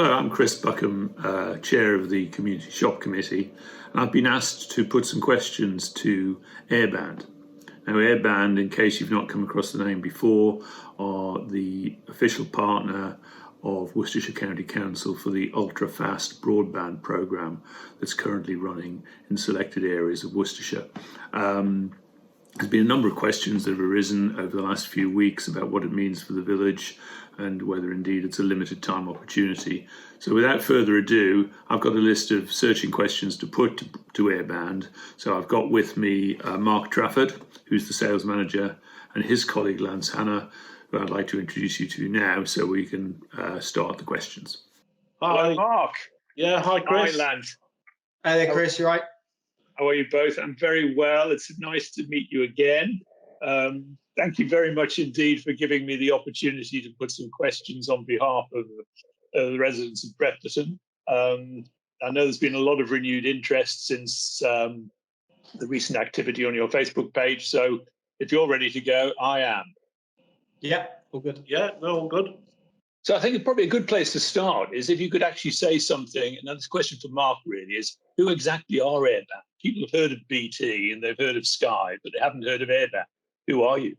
Hello, I'm Chris Buckham, Chair of the Community Shop Committee, and I've been asked to put some questions to Airband. Now, Airband, in case you've not come across the name before, are the official partner of Worcestershire County Council for the ultra-fast broadband programme that's currently running in selected areas of Worcestershire. There's been a number of questions that have arisen over the last few weeks about what it means for the village and whether indeed it's a limited time opportunity. So without further ado, I've got a list of searching questions to put to Airband. So I've got with me Mark Trafford, who's the sales manager, and his colleague Lance Hanna, who I'd like to introduce you to now so we can start the questions. Hi, Mark. Yeah, hi, Chris. Hi, Lance. Hi there, Chris. You right? How are you both? I'm very well. It's nice to meet you again. Thank you very much indeed for giving me the opportunity to put some questions on behalf of the residents of Bretforton. I know there's been a lot of renewed interest since the recent activity on your Facebook page. So if you're ready to go, I am. Yeah, all good. Yeah, no, all good. So I think it's probably a good place to start is if you could actually say something, and this question for Mark really is, who exactly are Airband? People have heard of BT and they've heard of Sky, but they haven't heard of Airband. Who are you?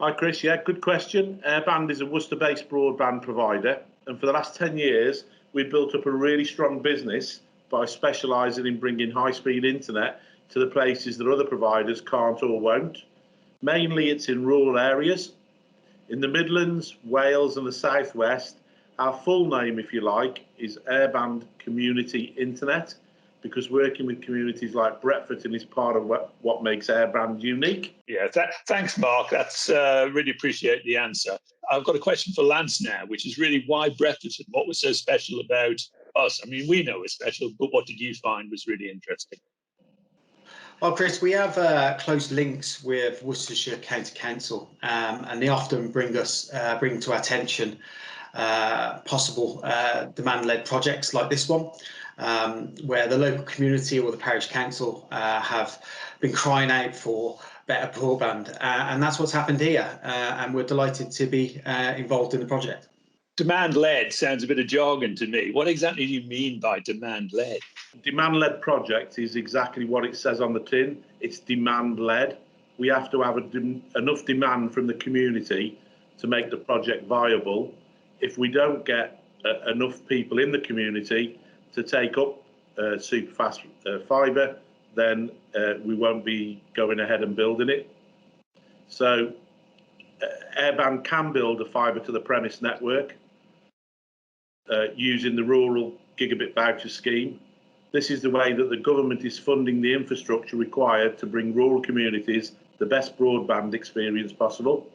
Hi, Chris. Yeah, good question. Airband is a Worcester-based broadband provider, and for the last 10 years, we've built up a really strong business by specialising in bringing high-speed internet to the places that other providers can't or won't. Mainly, it's in rural areas. In the Midlands, Wales and the South West, our full name, if you like, is Airband Community Internet, because working with communities like Bretforton is part of what makes Airband unique. Yeah, thanks, Mark. That's really appreciate the answer. I've got a question for Lance now, which is really why Bretforton? What was so special about us? I mean, we know it's special, but what did you find was really interesting? Well, Chris, we have close links with Worcestershire County Council, and they often bring to our attention possible demand-led projects like this one, where the local community or the parish council have been crying out for better broadband, and that's what's happened here, and we're delighted to be involved in the project. Demand-led sounds a bit of jargon to me. What exactly do you mean by demand-led? Demand-led project is exactly what it says on the tin. It's demand-led. We have to have enough demand from the community to make the project viable. If we don't get enough people in the community to take up super fast fibre, then we won't be going ahead and building it. So Airband can build a fibre to the premise network using the rural gigabit voucher scheme. This is the way that the government is funding the infrastructure required to bring rural communities the best broadband experience possible.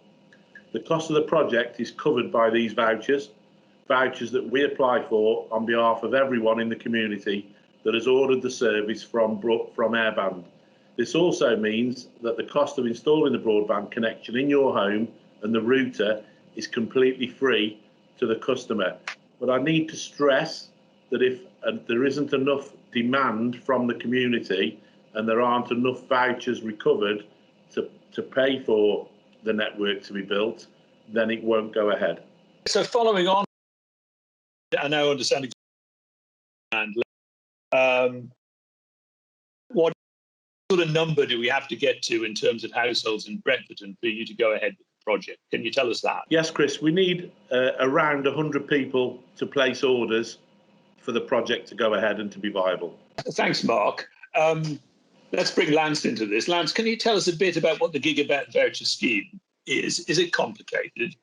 The cost of the project is covered by these vouchers that we apply for on behalf of everyone in the community that has ordered the service from Airband. This also means that the cost of installing the broadband connection in your home and the router is completely free to the customer. But I need to stress that if there isn't enough demand from the community and there aren't enough vouchers recovered to pay for the network to be built, then it won't go ahead. So following on, I now understand what sort of number do we have to get to in terms of households in Bretforton for you to go ahead with the project? Can you tell us that? Yes, Chris, we need around 100 people to place orders for the project to go ahead and to be viable. Thanks, Mark. Let's bring Lance into this. Lance, can you tell us a bit about what the gigabit voucher scheme is? Is it complicated?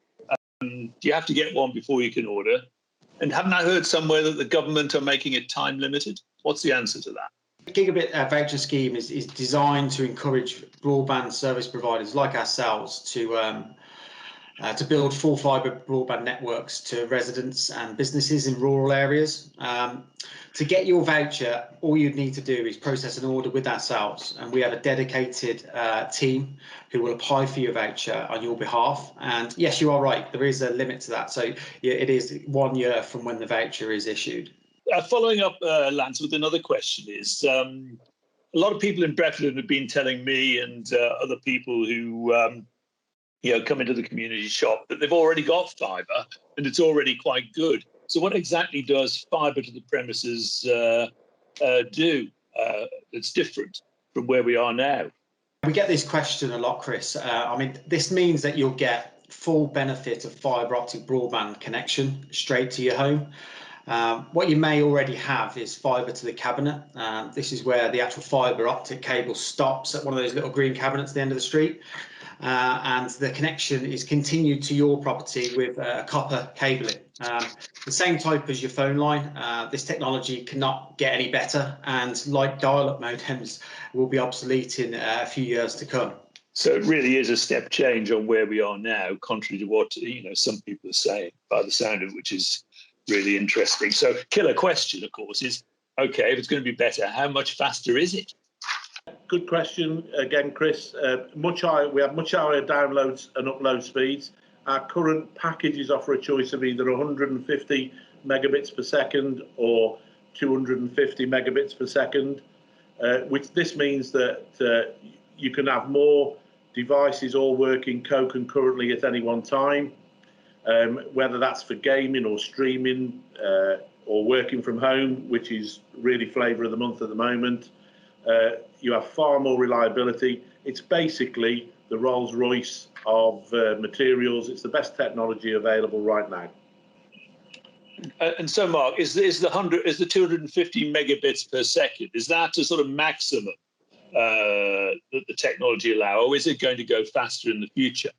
Do you have to get one before you can order? And haven't I heard somewhere that the government are making it time limited? What's the answer to that? The gigabit voucher scheme is designed to encourage broadband service providers like ourselves to build full fibre broadband networks to residents and businesses in rural areas. To get your voucher, all you'd need to do is process an order with ourselves, and we have a dedicated team who will apply for your voucher on your behalf. And yes, you are right, there is a limit to that. So yeah, it is 1 year from when the voucher is issued. Following up, Lance, with another question is, a lot of people in Bretforton have been telling me and other people who come into the community shop that they've already got fibre and it's already quite good. So what exactly does fibre to the premises do that's different from where we are now? We get this question a lot, Chris. I mean, this means that you'll get full benefit of fibre optic broadband connection straight to your home. What you may already have is fibre to the cabinet. This is where the actual fibre optic cable stops at one of those little green cabinets at the end of the street. And the connection is continued to your property with copper cabling. The same type as your phone line. This technology cannot get any better, and like dial-up modems will be obsolete in a few years to come. So it really is a step change on where we are now, contrary to what some people are saying, by the sound of it, which is really interesting. So killer question, of course, is, okay, if it's going to be better, how much faster is it? Good question again, Chris. Much higher. We have much higher downloads and upload speeds. Our current packages offer a choice of either 150 megabits per second or 250 megabits per second, which this means that you can have more devices all working co-concurrently at any one time, whether that's for gaming or streaming or working from home, which is really flavour of the month at the moment. You have far more reliability. It's basically the Rolls-Royce of materials. It's the best technology available right now. And so, Mark, is the 250 megabits per second, is that a sort of maximum that the technology allows, or is it going to go faster in the future?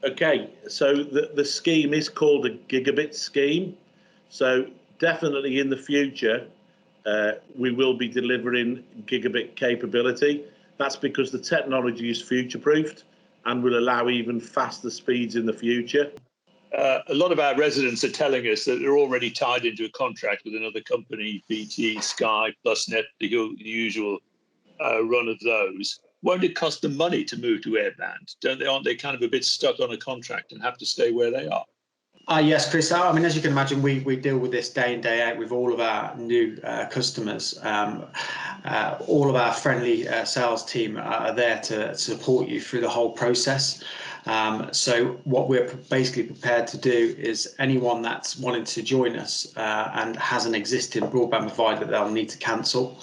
Okay, so the scheme is called a gigabit scheme. So definitely in the future, we will be delivering gigabit capability. That's because the technology is future-proofed and will allow even faster speeds in the future. A lot of our residents are telling us that they're already tied into a contract with another company, BT, Sky, PlusNet, the usual run of those. Won't it cost them money to move to Airband? Aren't they kind of a bit stuck on a contract and have to stay where they are? Yes, Chris. I mean, as you can imagine, we deal with this day in, day out with all of our new customers. All of our friendly sales team are there to support you through the whole process. So what we're basically prepared to do is anyone that's wanting to join us and has an existing broadband provider that they'll need to cancel,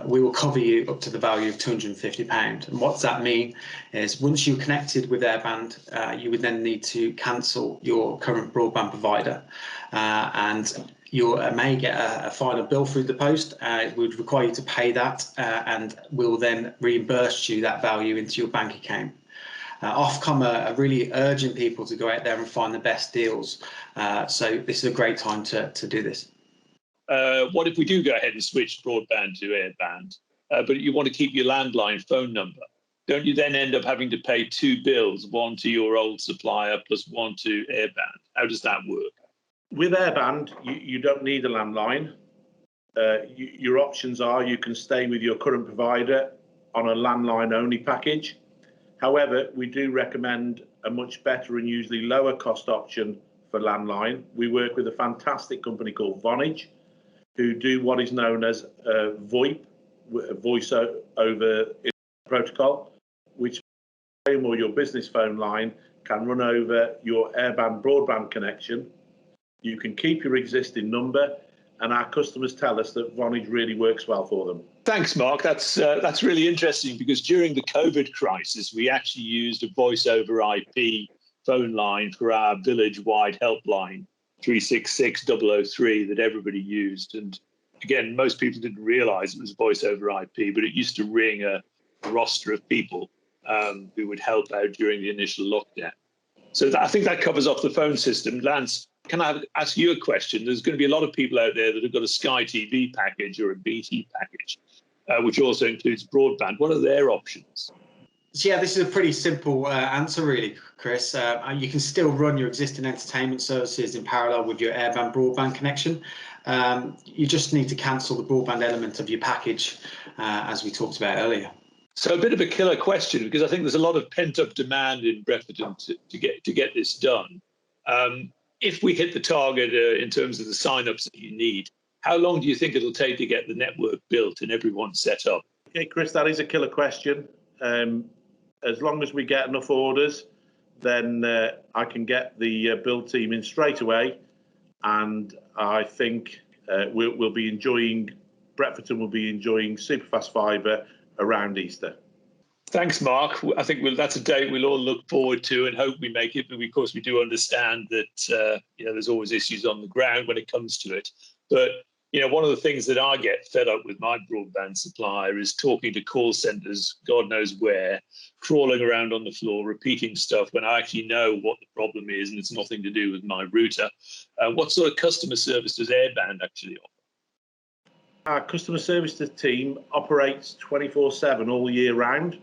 we will cover you up to the value of £250. And what does that mean is once you're connected with Airband, you would then need to cancel your current broadband provider, and you may get a final bill through the post. It would require you to pay that, and we'll then reimburse you that value into your bank account. Ofcom are really urging people to go out there and find the best deals. So this is a great time to do this. What if we do go ahead and switch broadband to Airband, but you want to keep your landline phone number? Don't you then end up having to pay two bills, one to your old supplier plus one to Airband? How does that work? With Airband, you don't need a landline. Your options are you can stay with your current provider on a landline-only package. However, we do recommend a much better and usually lower cost option for landline. We work with a fantastic company called Vonage, who do what is known as VoIP, voice over protocol, which or your business phone line can run over your Airband broadband connection. You can keep your existing number, and our customers tell us that Vonage really works well for them. Thanks, Mark. That's really interesting, because during the COVID crisis, we actually used a voice over IP phone line for our village-wide helpline, 366-003, that everybody used. And again, most people didn't realize it was voice over IP, but it used to ring a roster of people who would help out during the initial lockdown. So I think that covers off the phone system. Lance, can I ask you a question? There's going to be a lot of people out there that have got a Sky TV package or a BT package, which also includes broadband. What are their options? So yeah, this is a pretty simple answer, really, Chris. You can still run your existing entertainment services in parallel with your Airband broadband connection. You just need to cancel the broadband element of your package, as we talked about earlier. So a bit of a killer question, because I think there's a lot of pent-up demand in Bretforton to get this done. If we hit the target in terms of the sign-ups that you need, how long do you think it'll take to get the network built and everyone set up? Okay, Chris, that is a killer question. As long as we get enough orders, then I can get the build team in straight away, and I think we'll be enjoying, Bretforton will be enjoying superfast fibre around Easter. Thanks, Mark. I think that's a date we'll all look forward to and hope we make it. But of course, we do understand that there's always issues on the ground when it comes to it. But one of the things that I get fed up with my broadband supplier is talking to call centres, God knows where, crawling around on the floor, repeating stuff when I actually know what the problem is and it's nothing to do with my router. What sort of customer service does Airband actually offer? Our customer service team operates 24/7 all year round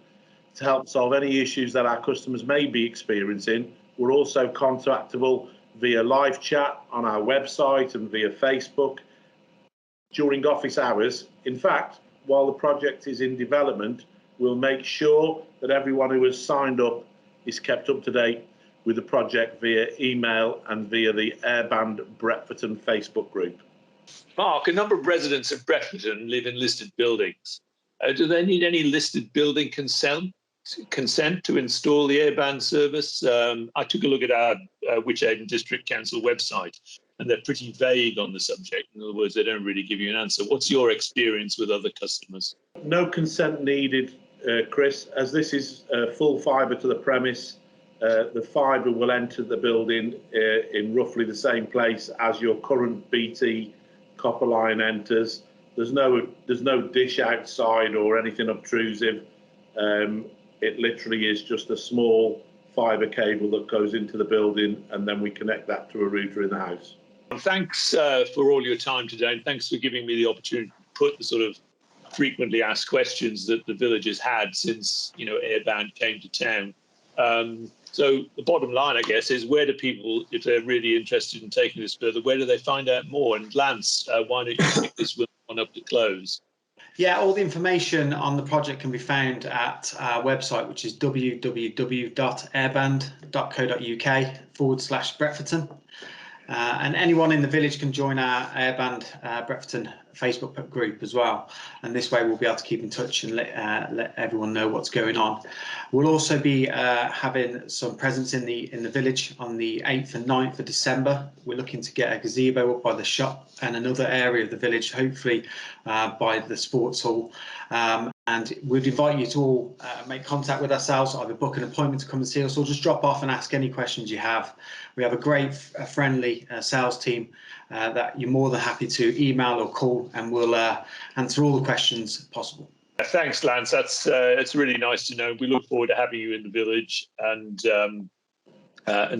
to help solve any issues that our customers may be experiencing. We're also contactable via live chat on our website and via Facebook during office hours. In fact, while the project is in development, we'll make sure that everyone who has signed up is kept up to date with the project via email and via the Airband Bretforton Facebook group. Mark, a number of residents of Bretforton live in listed buildings. Do they need any listed building consent to install the Airband service? I took a look at our Wychavon District Council website, and they're pretty vague on the subject. In other words, they don't really give you an answer. What's your experience with other customers? No consent needed, Chris, as this is full fibre to the premise. The fibre will enter the building in roughly the same place as your current BT copper line enters. There's no dish outside or anything obtrusive. It literally is just a small fibre cable that goes into the building, and then we connect that to a router in the house. Thanks for all your time today, and thanks for giving me the opportunity to put the sort of frequently asked questions that the village has had since Airband came to town. So the bottom line, I guess, is where do people, if they're really interested in taking this further, where do they find out more? And Lance, why don't you pick this one up to close? Yeah, all the information on the project can be found at our website, which is www.airband.co.uk/Bretforton. And anyone in the village can join our Airband Bretforton Facebook group as well. And this way we'll be able to keep in touch and let everyone know what's going on. We'll also be having some presence in the village on the 8th and 9th of December. We're looking to get a gazebo up by the shop and another area of the village, hopefully by the sports hall. And we'd invite you to all make contact with ourselves, either book an appointment to come and see us or just drop off and ask any questions you have. We have a great, friendly sales team that you're more than happy to email or call, and we'll answer all the questions possible. Thanks, Lance. It's really nice to know. We look forward to having you in the village and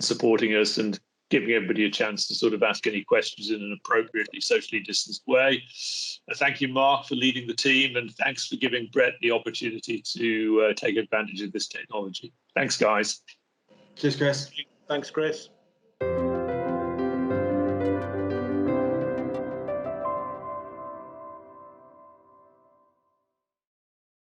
supporting us and giving everybody a chance to sort of ask any questions in an appropriately socially distanced way. Thank you, Mark, for leading the team, and thanks for giving Brett the opportunity to take advantage of this technology. Thanks, guys. Cheers, Chris. Thanks, Chris.